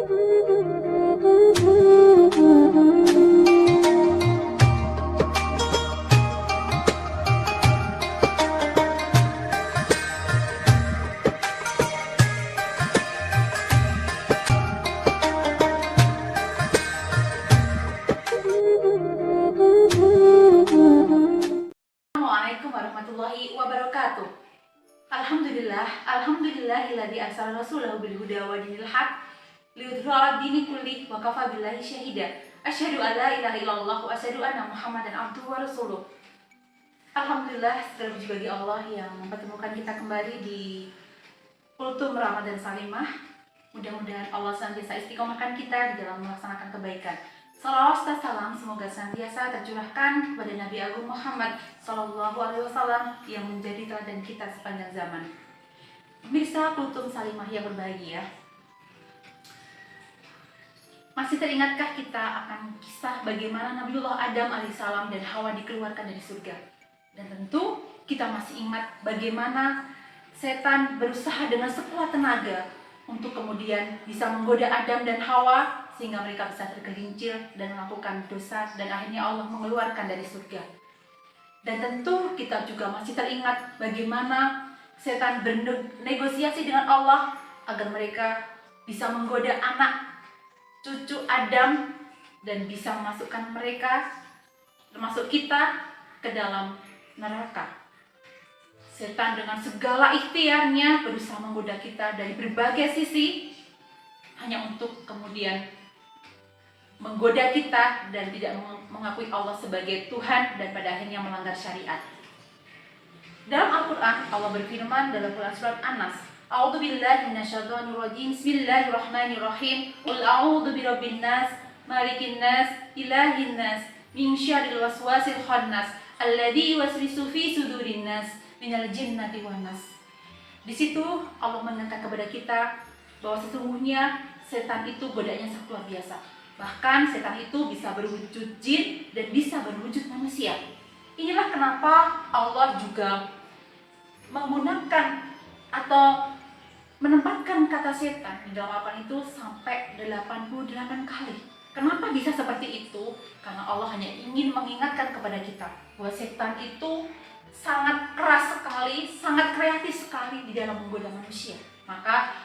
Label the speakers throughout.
Speaker 1: Assalamualaikum warahmatullahi wabarakatuh. Alhamdulillahilladzi arsala rasulahu bil huda wa dinil haq liyudhhirahu 'ala dini kulli wa kafa billahi syahida. Asyhadu an la ilaha illallah wa asyhadu anna Muhammadan abduhu wa rasuluh. Alhamdulillah, segala puji bagi Allah yang mempertemukan kita kembali di Kultum Ramadan Salimah. Mudah-mudahan Allah senantiasa istiqomahkan kita di dalam melaksanakan kebaikan. Salawat dan salam semoga senantiasa tercurahkan kepada Nabi Agung Muhammad Sallallahu Alaihi Wasallam yang menjadi teladan kita sepanjang zaman. Pemirsa Kultum Salimah yang berbahagia, masih teringatkah kita akan kisah bagaimana Nabiullah Adam alaihissalam dan Hawa dikeluarkan dari surga? Dan tentu kita masih ingat bagaimana setan berusaha dengan sekuat tenaga untuk kemudian bisa menggoda Adam dan Hawa sehingga mereka bisa tergelincir dan melakukan dosa dan akhirnya Allah mengeluarkan dari surga. Dan tentu kita juga masih teringat bagaimana setan bernegosiasi dengan Allah agar mereka bisa menggoda anak cucu Adam dan bisa memasukkan mereka, termasuk kita, ke dalam neraka. Setan dengan segala ikhtiarnya berusaha menggoda kita dari berbagai sisi hanya untuk kemudian menggoda kita dan tidak mengakui Allah sebagai Tuhan dan pada akhirnya melanggar syariat. Dalam Al-Quran, Allah berfirman dalam Quran surat An-Nas, A'udzubillahi minasyaitonirrajim, Bismillahirrahmanirrahim, Qul a'udzu birabbin nas, malikin nas, ilahin nas, min syarril waswasil khannas, alladzi yuwaswisu fi sudurin nas, minal jinnati wan nas. Di situ Allah menekankan kepada kita bahwa sesungguhnya setan itu godaannya sangat luar biasa. Bahkan setan itu bisa berwujud jin dan bisa berwujud manusia. Inilah kenapa Allah juga menggunakan atau menempatkan kata setan di dalam Al-Quran itu sampai 88 kali. Kenapa bisa seperti itu? Karena Allah hanya ingin mengingatkan kepada kita bahwa setan itu sangat keras sekali, sangat kreatif sekali di dalam menggoda manusia. Maka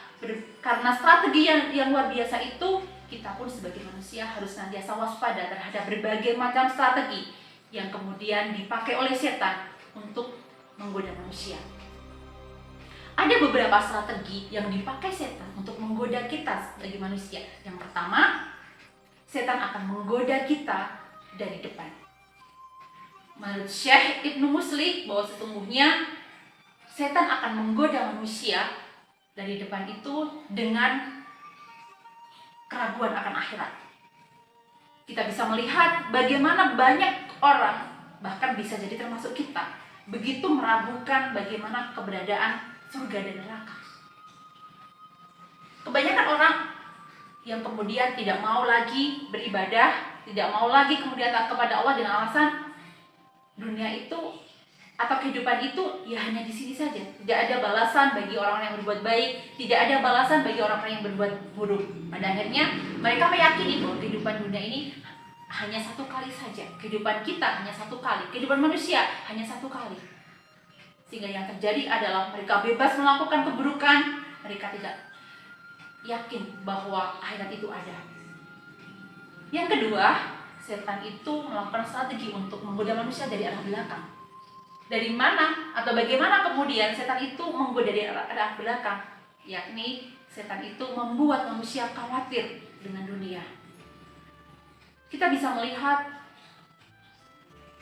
Speaker 1: karena strategi yang luar biasa itu, kita pun sebagai manusia harus senantiasa waspada terhadap berbagai macam strategi yang kemudian dipakai oleh setan untuk menggoda manusia. Ada beberapa strategi yang dipakai setan untuk menggoda kita sebagai manusia. Yang pertama, setan akan menggoda kita dari depan. Menurut Syekh Ibnu Musli bahwa sesungguhnya setan akan menggoda manusia dari depan itu dengan keraguan akan akhirat. Kita bisa melihat bagaimana banyak orang, bahkan bisa jadi termasuk kita, begitu meragukan bagaimana keberadaan surga dan neraka. Kebanyakan orang yang kemudian tidak mau lagi beribadah, tidak mau lagi kemudian taat kepada Allah dengan alasan dunia itu atau kehidupan itu ya hanya di sini saja. Tidak ada balasan bagi orang yang berbuat baik, tidak ada balasan bagi orang-orang yang berbuat buruk. Pada akhirnya mereka meyakini bahwa kehidupan dunia ini hanya satu kali saja. Kehidupan kita hanya satu kali, kehidupan manusia hanya satu kali. Sehingga yang terjadi adalah mereka bebas melakukan keburukan, mereka tidak yakin bahwa akhirat itu ada. Yang kedua, setan itu melakukan strategi untuk menggoda manusia dari arah belakang. Dari mana atau bagaimana kemudian setan itu menggoda dari arah belakang? Yakni setan itu membuat manusia khawatir dengan dunia. Kita bisa melihat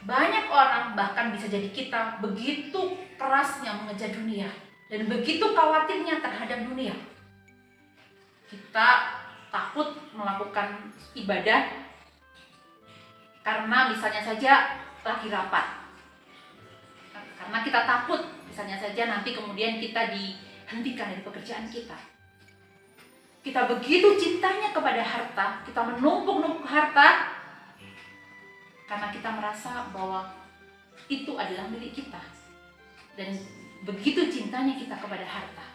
Speaker 1: banyak orang, bahkan bisa jadi kita, begitu kerasnya mengejar dunia dan begitu khawatirnya terhadap dunia. Kita takut melakukan ibadah karena misalnya saja lagi rapat. Karena kita takut misalnya saja nanti kemudian kita dihentikan dari pekerjaan kita. Kita begitu cintanya kepada harta, kita menumpuk-numpuk harta karena kita merasa bahwa itu adalah milik kita. Dan begitu cintanya kita kepada harta.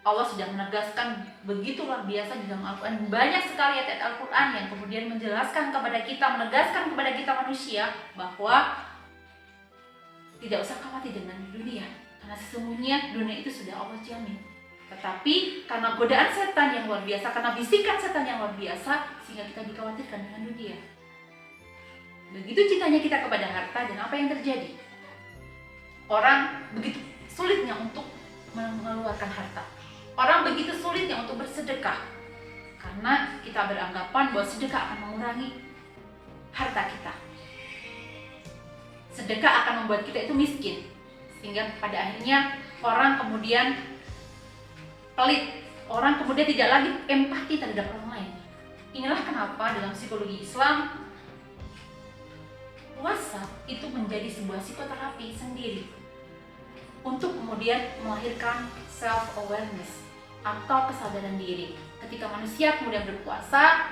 Speaker 1: Allah sudah menegaskan begitu luar biasa di dalam Al-Quran. Banyak sekali ayat Al-Quran yang kemudian menjelaskan kepada kita, menegaskan kepada kita manusia bahwa tidak usah khawatir dengan dunia, karena sesungguhnya dunia itu sudah Allah jamin. Tetapi karena godaan setan yang luar biasa, karena bisikan setan yang luar biasa, sehingga kita dikhawatirkan dengan dunia. Begitu cintanya kita kepada harta, dan apa yang terjadi? Orang begitu sulitnya untuk mengeluarkan harta. Orang begitu sulitnya untuk bersedekah, karena kita beranggapan bahwa sedekah akan mengurangi harta kita. Sedekah akan membuat kita itu miskin, sehingga pada akhirnya orang kemudian pelit, orang kemudian tidak lagi empati terhadap orang lain. Inilah kenapa dalam psikologi Islam, puasa itu menjadi sebuah psikoterapi sendiri untuk kemudian melahirkan self-awareness atau kesadaran diri. Ketika manusia kemudian berpuasa,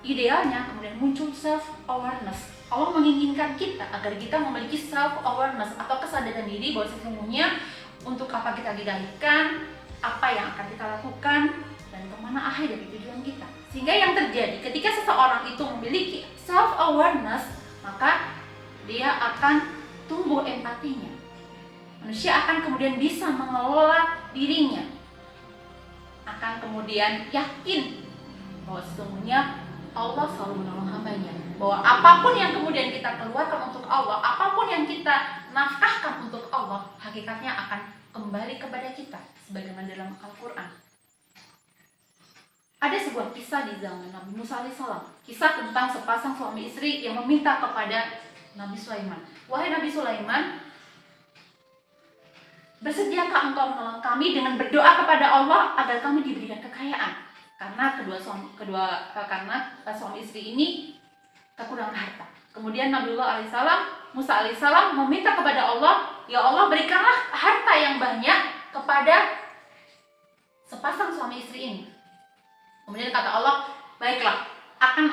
Speaker 1: idealnya kemudian muncul self-awareness. Allah menginginkan kita agar kita memiliki self-awareness atau kesadaran diri bahwa sesungguhnya untuk apa kita dilahirkan, apa yang akan kita lakukan, dan kemana akhir dari tujuan kita. Sehingga yang terjadi ketika seseorang itu memiliki self-awareness, maka dia akan tumbuh empatinya. Manusia akan kemudian bisa mengelola dirinya, akan kemudian yakin bahwa sesungguhnya Allah selalu menolong hambanya, bahwa apapun yang kemudian kita keluarkan untuk Allah, apapun yang kita nafkahkan untuk Allah, hakikatnya akan kembali kepada kita, sebagaimana dalam Al-Quran. Ada sebuah kisah di zaman Nabi Musa alaihissalam, kisah tentang sepasang suami istri yang meminta kepada Nabi Sulaiman, "Wahai Nabi Sulaiman, bersediakah engkau menolong kami dengan berdoa kepada Allah agar kami diberikan kekayaan?" Karena suami istri ini kekurangan harta. Kemudian Nabiullah alaihissalam, Musa alaihissalam meminta kepada Allah, "Ya Allah, berikanlah harta yang banyak kepada sepasang suami istri ini." Kemudian kata Allah, "Baiklah, akan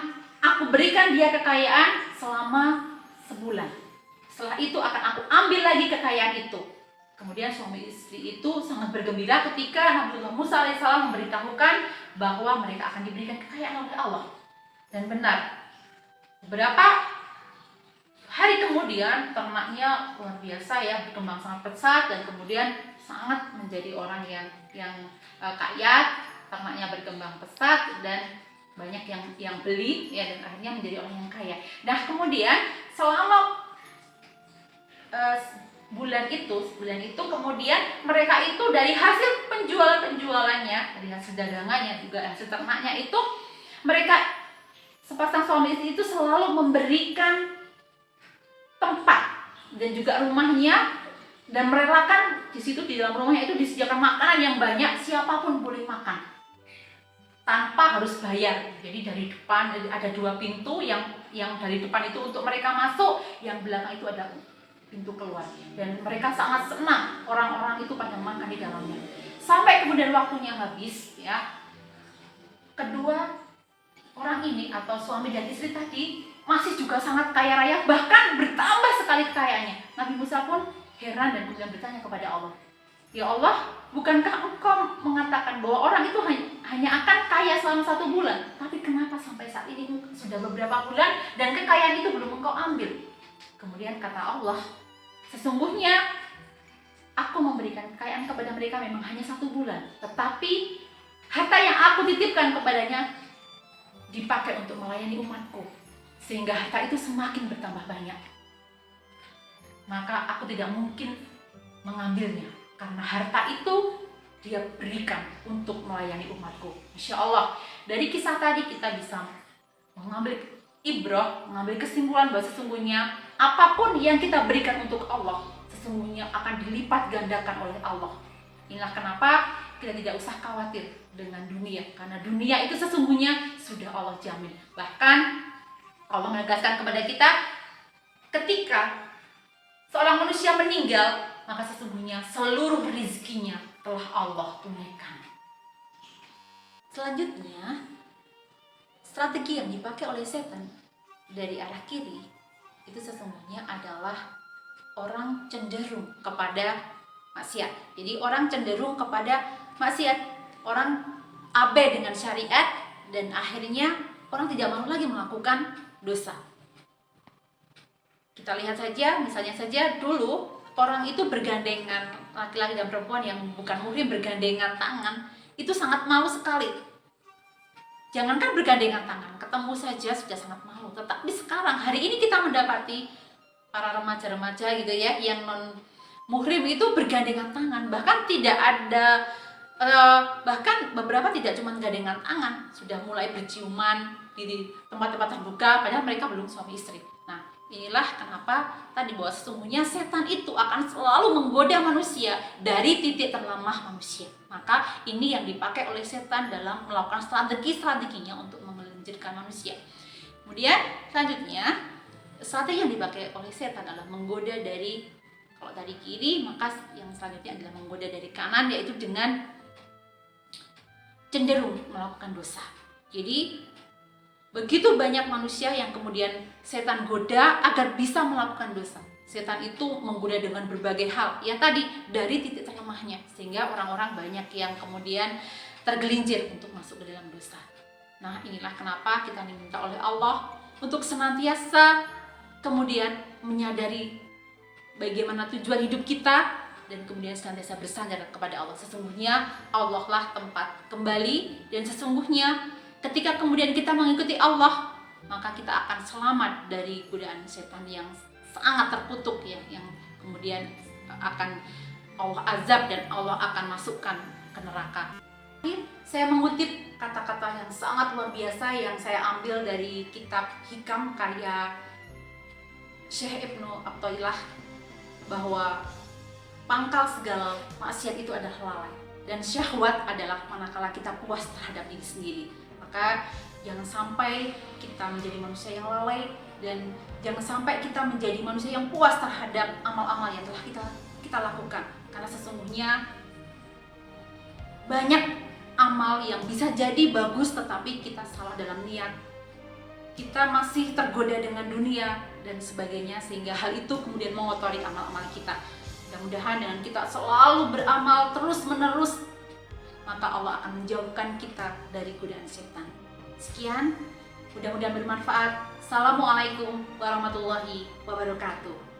Speaker 1: aku berikan dia kekayaan selama sebulan. Setelah itu akan aku ambil lagi kekayaan itu." Kemudian suami istri itu sangat bergembira ketika Nabiullah Musa alaihissalam memberitahukan bahwa mereka akan diberikan kekayaan oleh Allah. Dan benar, beberapa hari kemudian ternaknya luar biasa ya, berkembang sangat pesat dan kemudian sangat menjadi orang yang kaya. Ternaknya berkembang pesat dan banyak yang beli ya, dan akhirnya menjadi orang yang kaya. Nah, kemudian selama bulan itu kemudian mereka itu dari hasil penjualannya, dari hasil dagangannya juga hasil ternaknya itu, mereka sepasang suami istri itu selalu memberikan tempat dan juga rumahnya, dan merelakan di situ, di dalam rumahnya itu disediakan makanan yang banyak, siapapun boleh makan tanpa harus bayar. Jadi dari depan ada 2 pintu, yang dari depan itu untuk mereka masuk, yang belakang itu ada pintu keluar, dan mereka sangat senang orang-orang itu pada makan di dalamnya. Sampai kemudian waktunya habis ya, kedua orang ini atau suami dan istri tadi masih juga sangat kaya raya, bahkan bertambah sekali kekayaannya. Nabi Musa pun heran dan kemudian bertanya kepada Allah, "Ya Allah, bukankah engkau mengatakan bahwa orang itu hanya akan kaya selama 1 bulan, tapi kenapa sampai saat ini sudah beberapa bulan dan kekayaan itu belum engkau ambil?" Kemudian kata Allah, "Sesungguhnya aku memberikan kekayaan kepada mereka memang hanya 1 bulan, tetapi harta yang aku titipkan kepadanya dipakai untuk melayani umatku, sehingga harta itu semakin bertambah banyak. Maka aku tidak mungkin mengambilnya, karena harta itu dia berikan untuk melayani umatku." Insya Allah dari kisah tadi kita bisa mengambil ibrah, mengambil kesimpulan bahwa sesungguhnya apapun yang kita berikan untuk Allah, sesungguhnya akan dilipat gandakan oleh Allah. Inilah kenapa kita tidak usah khawatir dengan dunia, karena dunia itu sesungguhnya sudah Allah jamin. Bahkan Allah menegaskan kepada kita, ketika seorang manusia meninggal, maka sesungguhnya seluruh rizkinya telah Allah tunaikan. Selanjutnya, strategi yang dipakai oleh setan dari arah kiri itu sesungguhnya adalah orang cenderung kepada maksiat. Jadi orang cenderung kepada maksiat orang abai dengan syariat dan akhirnya orang tidak mau lagi melakukan dosa. Kita lihat saja, misalnya saja dulu orang itu bergandengan, laki-laki dan perempuan yang bukan muhrim bergandengan tangan, itu sangat malu sekali. Jangankan bergandengan tangan, ketemu saja sudah sangat malu. Tetapi sekarang, hari ini kita mendapati para remaja-remaja gitu ya, yang non muhrim itu bergandengan tangan, bahkan tidak ada bahkan beberapa tidak cuma gandengan tangan, sudah mulai berciuman di tempat-tempat terbuka, padahal mereka belum suami istri. Nah, inilah kenapa tadi bahwa sesungguhnya setan itu akan selalu menggoda manusia dari titik terlemah manusia. Maka ini yang dipakai oleh setan dalam melakukan strategi-strateginya untuk menggelincirkan manusia. Kemudian selanjutnya, strategi yang dipakai oleh setan adalah menggoda dari, kalau tadi kiri, maka yang selanjutnya adalah menggoda dari kanan, yaitu dengan cenderung melakukan dosa. Jadi begitu banyak manusia yang kemudian setan goda agar bisa melakukan dosa. Setan itu menggoda dengan berbagai hal, ya tadi dari titik terlemahnya, sehingga orang-orang banyak yang kemudian tergelincir untuk masuk ke dalam dosa. Nah, inilah kenapa kita diminta oleh Allah untuk senantiasa kemudian menyadari bagaimana tujuan hidup kita, dan kemudian senantiasa bersandar kepada Allah. Sesungguhnya Allah lah tempat kembali, dan sesungguhnya ketika kemudian kita mengikuti Allah, maka kita akan selamat dari godaan setan yang sangat terkutuk ya, yang kemudian akan Allah azab dan Allah akan masukkan ke neraka. Saya mengutip kata-kata yang sangat luar biasa yang saya ambil dari kitab Hikam karya Syekh Ibnu Athaillah, bahwa pangkal segala maksiat itu adalah lalai, dan syahwat adalah manakala kita puas terhadap diri sendiri. Maka jangan sampai kita menjadi manusia yang lalai, dan jangan sampai kita menjadi manusia yang puas terhadap amal-amal yang telah kita lakukan. Karena sesungguhnya banyak amal yang bisa jadi bagus tetapi kita salah dalam niat. Kita masih tergoda dengan dunia dan sebagainya, sehingga hal itu kemudian mengotori amal-amal kita. Mudah-mudahan dengan kita selalu beramal terus-menerus, maka Allah akan menjauhkan kita dari godaan setan. Sekian, mudah-mudahan bermanfaat. Assalamualaikum warahmatullahi wabarakatuh.